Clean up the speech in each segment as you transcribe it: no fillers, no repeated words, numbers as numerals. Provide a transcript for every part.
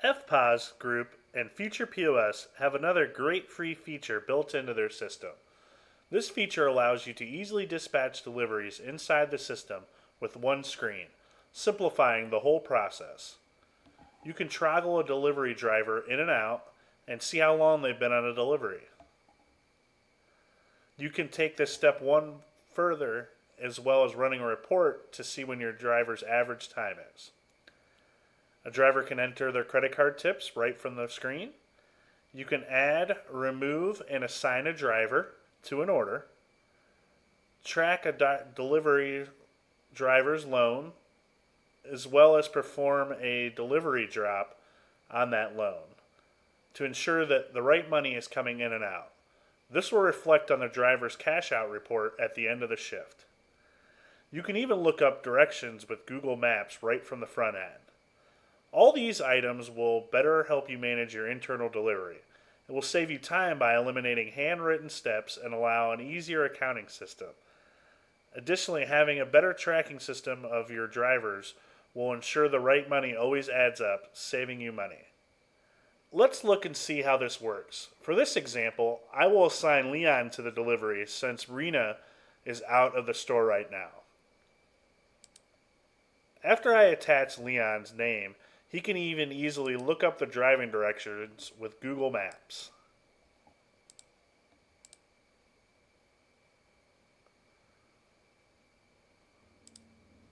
FPOS Group and Future POS have another great free feature built into their system. This feature allows you to easily dispatch deliveries inside the system with one screen, simplifying the whole process. You can toggle a delivery driver in and out and see how long they've been on a delivery. You can take this step one further, as well as running a report to see when your driver's average time is. A driver can enter their credit card tips right from the screen. You can add, remove, and assign a driver to an order. Track a delivery driver's loan, as well as perform a delivery drop on that loan to ensure that the right money is coming in and out. This will reflect on the driver's cash out report at the end of the shift. You can even look up directions with Google Maps right from the front end. All these items will better help you manage your internal delivery. It will save you time by eliminating handwritten steps and allow an easier accounting system. Additionally, having a better tracking system of your drivers will ensure the right money always adds up, saving you money. Let's look and see how this works. For this example, I will assign Leon to the delivery since Rena is out of the store right now. After I attach Leon's name, he can even easily look up the driving directions with Google Maps.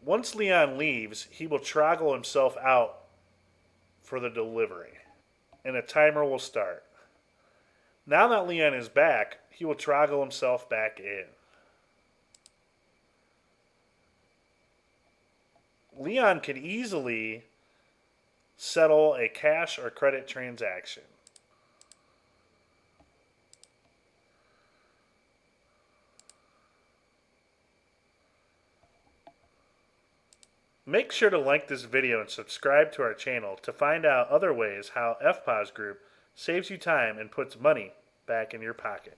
Once Leon leaves, he will toggle himself out for the delivery, and a timer will start. Now that Leon is back, he will toggle himself back in. Leon can easily settle a cash or credit transaction. Make sure to like this video and subscribe to our channel to find out other ways how FPOS Group saves you time and puts money back in your pocket.